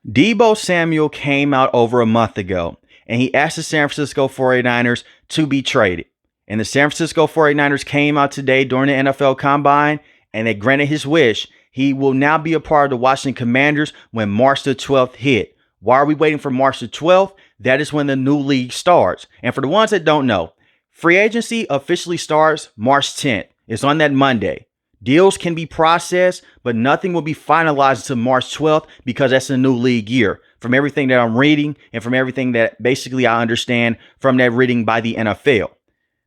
Deebo Samuel came out over a month ago and he asked the San Francisco 49ers to be traded. And the San Francisco 49ers came out today during the NFL Combine and they granted his wish. He will now be a part of the Washington Commanders when March the 12th hit. Why are we waiting for March the 12th? That is when the new league starts. And for the ones that don't know, free agency officially starts March 10th. It's on that Monday. Deals can be processed, but nothing will be finalized until March 12th because that's a new league year. From everything that I'm reading and from everything that basically I understand from that reading by the NFL.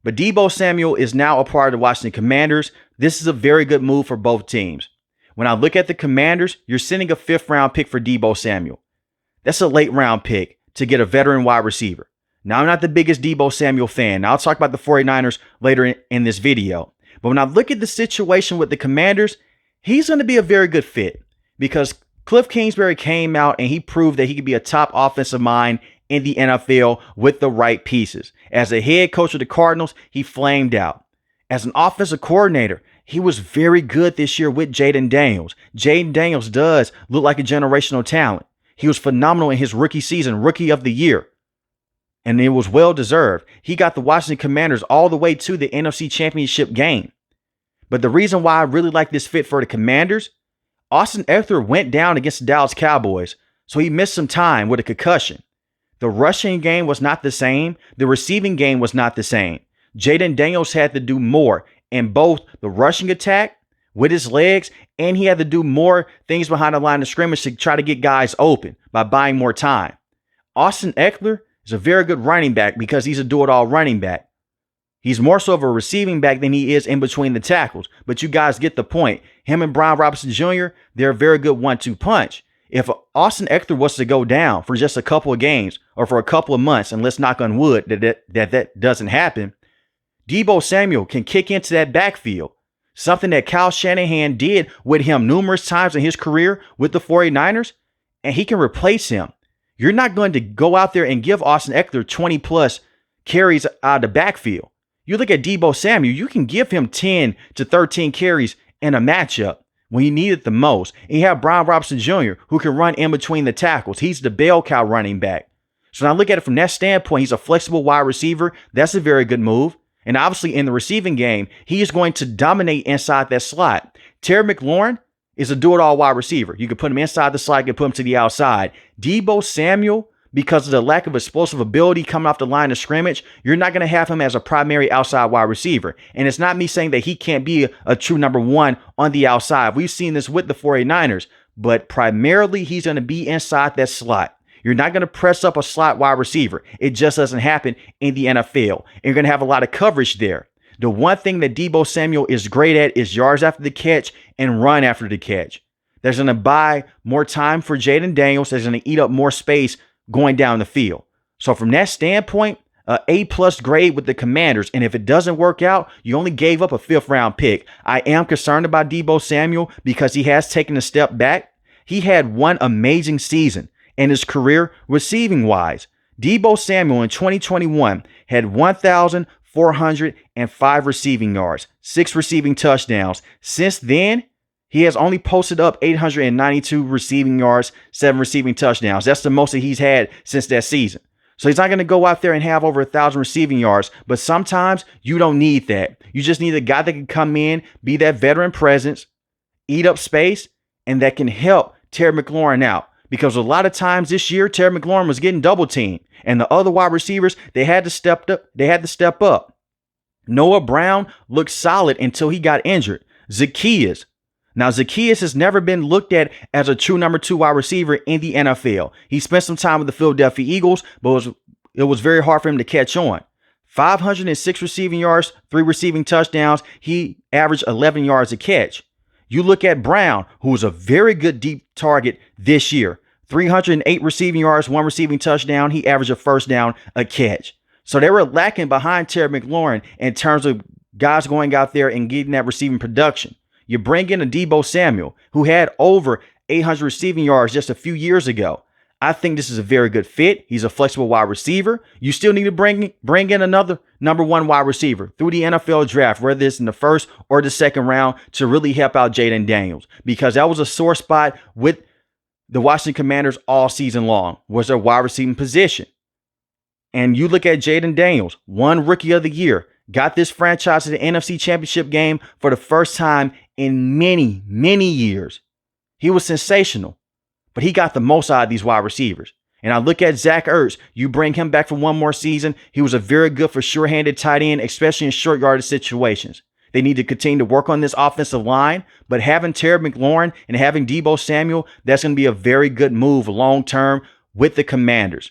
But Deebo Samuel is now a part of the Washington Commanders. This is a very good move for both teams. When I look at the Commanders, you're sending a 5th round pick for Deebo Samuel. That's a late round pick to get a veteran wide receiver. Now, I'm not the biggest Deebo Samuel fan. Now, I'll talk about the 49ers later in this video. But when I look at the situation with the Commanders, he's going to be a very good fit because Cliff Kingsbury came out and he proved that he could be a top offensive mind in the NFL with the right pieces. As a head coach of the Cardinals, he flamed out. As an offensive coordinator, he was very good this year with Jayden Daniels. Jayden Daniels does look like a generational talent. He was phenomenal in his rookie season, Rookie of the Year. And it was well deserved. He got the Washington Commanders all the way to the NFC Championship game. But the reason why I really like this fit for the Commanders, Austin Eckler went down against the Dallas Cowboys, so he missed some time with a concussion. The rushing game was not the same. The receiving game was not the same. Jayden Daniels had to do more in both the rushing attack with his legs, and he had to do more things behind the line of scrimmage to try to get guys open by buying more time. Austin Eckler is a very good running back because he's a do-it-all running back. He's more so of a receiving back than he is in between the tackles. But you guys get the point. Him and Brian Robinson Jr., they're a very good 1-2 punch. If Austin Eckler was to go down for just a couple of games or for a couple of months, and let's knock on wood that doesn't happen, Deebo Samuel can kick into that backfield. Something that Kyle Shanahan did with him numerous times in his career with the 49ers, and he can replace him. You're not going to go out there and give Austin Eckler 20 plus carries out of the backfield. You look at Deebo Samuel, you can give him 10 to 13 carries in a matchup when you need it the most. And you have Brian Robinson Jr., who can run in between the tackles. He's the bell cow running back. So now look at it from that standpoint. He's a flexible wide receiver. That's a very good move. And obviously in the receiving game, he is going to dominate inside that slot. Terry McLaurin is a do-it-all wide receiver. You can put him inside the slot, you can put him to the outside. Deebo Samuel, because of the lack of explosive ability coming off the line of scrimmage, you're not going to have him as a primary outside wide receiver. And it's not me saying that he can't be a true number one on the outside. We've seen this with the 49ers, but primarily he's going to be inside that slot. You're not going to press up a slot wide receiver. It just doesn't happen in the NFL. And you're going to have a lot of coverage there. The one thing that Deebo Samuel is great at is yards after the catch and run after the catch. That's going to buy more time for Jayden Daniels. That's going to eat up more space going down the field. So from that standpoint, A+ grade with the Commanders. And if it doesn't work out, you only gave up a 5th round pick. I am concerned about Deebo Samuel because he has taken a step back. He had one amazing season in his career receiving wise. Deebo Samuel in 2021 had 1,405 receiving yards, 6 receiving touchdowns. Since then, he has only posted up 892 receiving yards, 7 receiving touchdowns. That's the most that he's had since that season. So he's not going to go out there and have over 1,000 receiving yards, but sometimes you don't need that. You just need a guy that can come in, be that veteran presence, eat up space, and that can help Terry McLaurin out. Because a lot of times this year, Terry McLaurin was getting double teamed, and the other wide receivers, they had to step up. Noah Brown looked solid until he got injured. Zacchaeus has never been looked at as a true number 2 wide receiver in the NFL. He spent some time with the Philadelphia Eagles, but it was very hard for him to catch on. 506 receiving yards, 3 receiving touchdowns. He averaged 11 yards a catch. You look at Brown, who was a very good deep target this year. 308 receiving yards, 1 receiving touchdown. He averaged a first down a catch. So they were lacking behind Terry McLaurin in terms of guys going out there and getting that receiving production. You bring in a Deebo Samuel, who had over 800 receiving yards just a few years ago. I think this is a very good fit. He's a flexible wide receiver. You still need to bring in another number 1 wide receiver through the NFL draft, whether it's in the 1st or the 2nd round, to really help out Jayden Daniels, because that was a sore spot with the Washington Commanders all season long was their wide receiving position. And you look at Jayden Daniels, one rookie of the year, got this franchise to the NFC Championship game for the first time in many, many years. He was sensational, but he got the most out of these wide receivers. And I look at Zach Ertz. You bring him back for one more season. He was a very good for sure-handed tight end, especially in short yardage situations. They need to continue to work on this offensive line, but having Terry McLaurin and having Deebo Samuel, that's going to be a very good move long-term with the Commanders.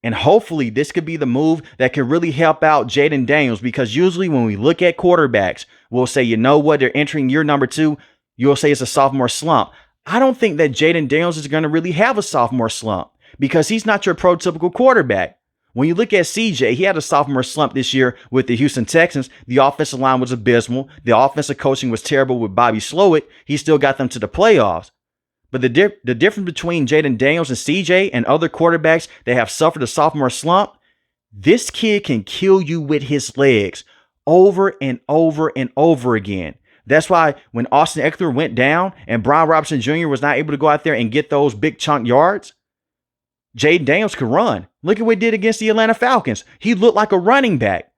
And hopefully this could be the move that can really help out Jayden Daniels, because usually when we look at quarterbacks, we'll say, you know what, they're entering year number 2. You'll say it's a sophomore slump. I don't think that Jayden Daniels is going to really have a sophomore slump because he's not your prototypical quarterback. When you look at CJ, he had a sophomore slump this year with the Houston Texans. The offensive line was abysmal. The offensive coaching was terrible with Bobby Slowick. He still got them to the playoffs. But the difference between Jayden Daniels and CJ and other quarterbacks that have suffered a sophomore slump, this kid can kill you with his legs over and over and over again. That's why when Austin Eckler went down and Brian Robinson Jr. was not able to go out there and get those big chunk yards, Jayden Daniels could run. Look at what he did against the Atlanta Falcons. He looked like a running back.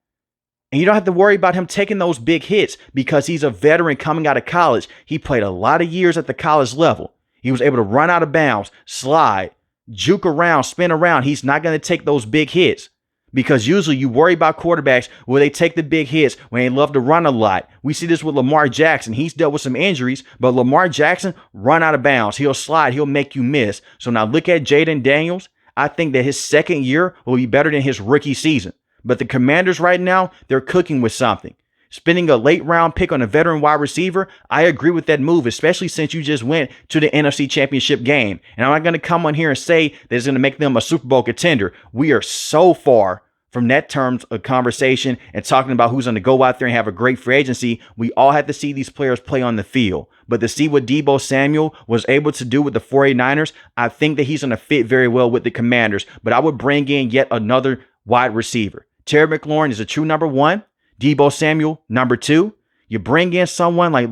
And you don't have to worry about him taking those big hits because he's a veteran coming out of college. He played a lot of years at the college level. He was able to run out of bounds, slide, juke around, spin around. He's not going to take those big hits because usually you worry about quarterbacks where they take the big hits when they love to run a lot. We see this with Lamar Jackson. He's dealt with some injuries, but Lamar Jackson run out of bounds. He'll slide. He'll make you miss. So now look at Jayden Daniels. I think that his second year will be better than his rookie season. But the Commanders right now, they're cooking with something. Spending a late round pick on a veteran wide receiver, I agree with that move, especially since you just went to the NFC Championship game. And I'm not going to come on here and say that it's going to make them a Super Bowl contender. We are so far from that terms of conversation and talking about who's going to go out there and have a great free agency. We all have to see these players play on the field. But to see what Deebo Samuel was able to do with the 49ers, I think that he's going to fit very well with the Commanders. But I would bring in yet another wide receiver. Terry McLaurin is a true number 1. Deebo Samuel, number 2. You bring in someone like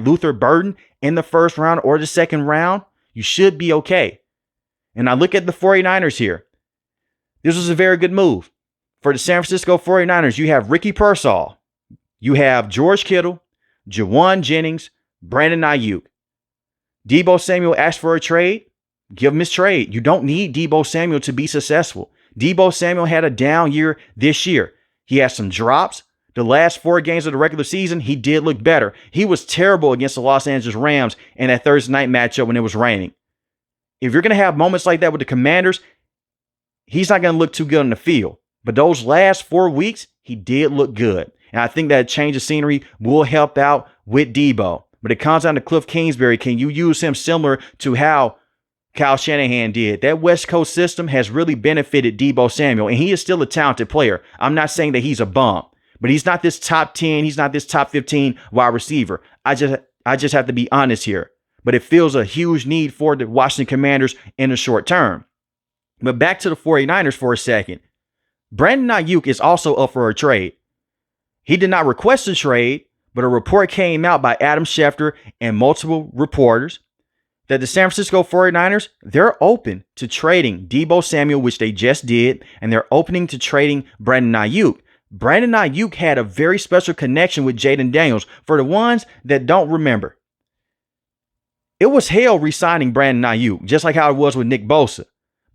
Luther Burden in the first round or the second round, you should be okay. And I look at the 49ers here. This was a very good move. For the San Francisco 49ers, you have Ricky Pearsall. You have George Kittle, Jawan Jennings, Brandon Aiyuk. Deebo Samuel asked for a trade. Give him his trade. You don't need Deebo Samuel to be successful. Deebo Samuel had a down year this year. He had some drops. The last 4 games of the regular season, he did look better. He was terrible against the Los Angeles Rams in that Thursday night matchup when it was raining. If you're going to have moments like that with the Commanders, he's not going to look too good on the field. But those last 4 weeks, he did look good. And I think that change of scenery will help out with Deebo. But it comes down to Cliff Kingsbury. Can you use him similar to how Kyle Shanahan did? That West Coast system has really benefited Deebo Samuel, and he is still a talented player. I'm not saying that he's a bum, but he's not this top 10. He's not this top 15 wide receiver. I just have to be honest here. But it feels a huge need for the Washington Commanders in the short term. But back to the 49ers for a second. Brandon Aiyuk is also up for a trade. He did not request a trade, but a report came out by Adam Schefter and multiple reporters that the San Francisco 49ers, they're open to trading Deebo Samuel, which they just did, and they're opening to trading Brandon Aiyuk. Brandon Aiyuk had a very special connection with Jayden Daniels. For the ones that don't remember, it was hell re-signing Brandon Aiyuk, just like how it was with Nick Bosa.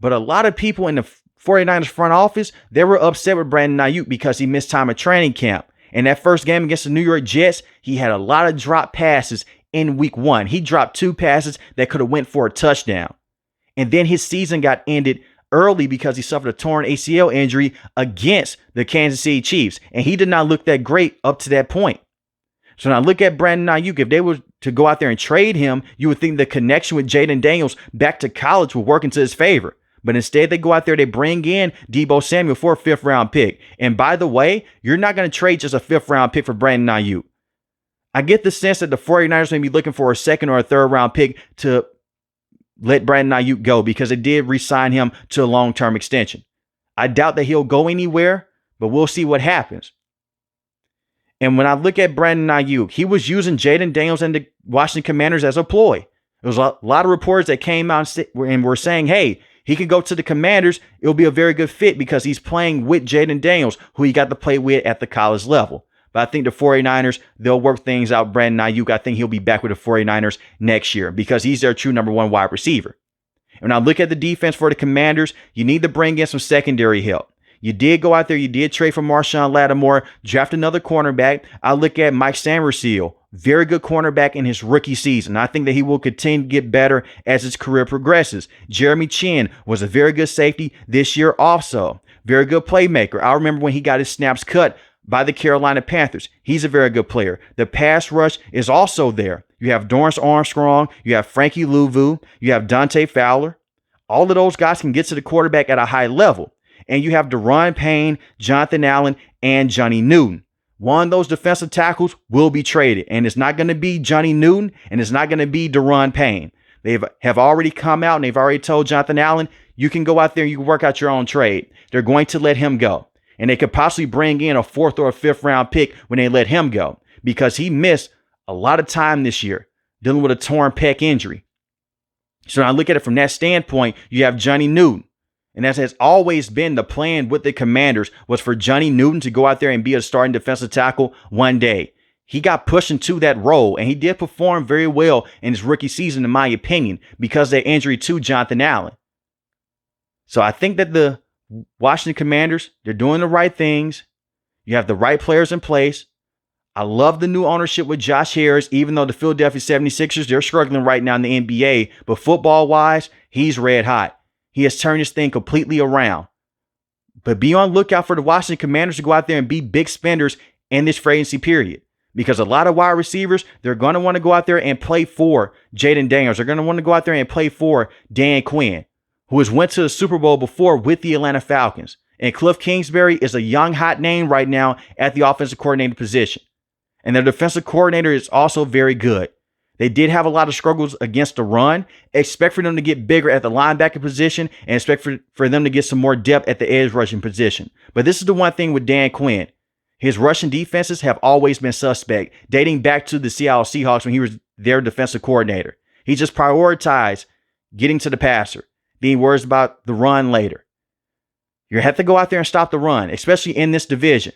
But a lot of people in the 49ers front office, they were upset with Brandon Aiyuk because he missed time at training camp. In that first game against the New York Jets, he had a lot of drop passes in week 1. He dropped 2 passes that could have went for a touchdown. And then his season got ended early because he suffered a torn ACL injury against the Kansas City Chiefs. And he did not look that great up to that point. So now look at Brandon Aiyuk. If they were to go out there and trade him, you would think the connection with Jayden Daniels back to college would work into his favor. But instead, they go out there, they bring in Deebo Samuel for a 5th round pick. And by the way, you're not going to trade just a 5th round pick for Brandon Aiyuk. I get the sense that the 49ers may be looking for a 2nd or a 3rd round pick to let Brandon Aiyuk go because they did re-sign him to a long-term extension. I doubt that he'll go anywhere, but we'll see what happens. And when I look at Brandon Aiyuk, he was using Jayden Daniels and the Washington Commanders as a ploy. There was a lot of reports that came out and were saying, hey, he could go to the Commanders. It'll be a very good fit because he's playing with Jayden Daniels, who he got to play with at the college level. But I think the 49ers, they'll work things out. Brandon Aiyuk, I think he'll be back with the 49ers next year because he's their true number one wide receiver. And when I look at the defense for the Commanders, you need to bring in some secondary help. You did go out there, you did trade for Marshawn Lattimore, draft another cornerback. I look at Mike Sainristil, very good cornerback in his rookie season. I think that he will continue to get better as his career progresses. Jeremy Chin was a very good safety this year also. Very good playmaker. I remember when he got his snaps cut by the Carolina Panthers. He's a very good player. The pass rush is also there. You have Dorrance Armstrong, you have Frankie Louvu, you have Dante Fowler. All of those guys can get to the quarterback at a high level. And you have Daron Payne, Jonathan Allen, and Johnny Newton. One of those defensive tackles will be traded. And it's not going to be Johnny Newton, and it's not going to be Daron Payne. They have already come out, and they've already told Jonathan Allen, you can go out there and you can work out your own trade. They're going to let him go. And they could possibly bring in a 4th or a 5th round pick when they let him go because he missed a lot of time this year dealing with a torn pec injury. So when I look at it from that standpoint, you have Johnny Newton. And that has always been the plan with the Commanders was for Johnny Newton to go out there and be a starting defensive tackle one day. He got pushed into that role, and he did perform very well in his rookie season, in my opinion, because of the injury to Jonathan Allen. So I think that the Washington Commanders, they're doing the right things. You have the right players in place. I love the new ownership with Josh Harris, even though the Philadelphia 76ers, they're struggling right now in the NBA. But football-wise, he's red hot. He has turned this thing completely around. But be on lookout for the Washington Commanders to go out there and be big spenders in this free agency period. Because a lot of wide receivers, they're going to want to go out there and play for Jayden Daniels. They're going to want to go out there and play for Dan Quinn, who has went to the Super Bowl before with the Atlanta Falcons. And Cliff Kingsbury is a young, hot name right now at the offensive coordinator position. And their defensive coordinator is also very good. They did have a lot of struggles against the run. Expect for them to get bigger at the linebacker position and expect for them to get some more depth at the edge rushing position. But this is the one thing with Dan Quinn. His rushing defenses have always been suspect, dating back to the Seattle Seahawks when he was their defensive coordinator. He just prioritized getting to the passer, being worried about the run later. You have to go out there and stop the run, especially in this division,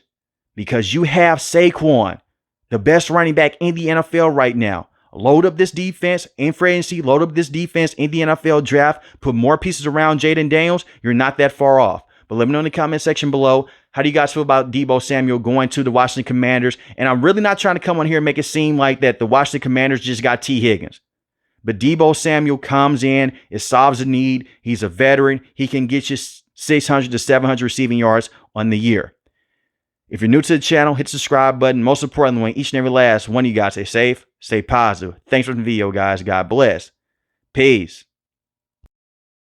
because you have Saquon, the best running back in the NFL right now. Load up this defense in free agency, load up this defense in the NFL draft, put more pieces around Jayden Daniels. You're not that far off. But let me know in the comment section below, how do you guys feel about Deebo Samuel going to the Washington Commanders? And I'm really not trying to come on here and make it seem like that the Washington Commanders just got T. Higgins. But Deebo Samuel comes in, it solves a need. He's a veteran. He can get you 600 to 700 receiving yards on the year. If you're new to the channel, hit the subscribe button. Most importantly, when each and every last one of you guys stay safe, stay positive. Thanks for the video, guys. God bless. Peace.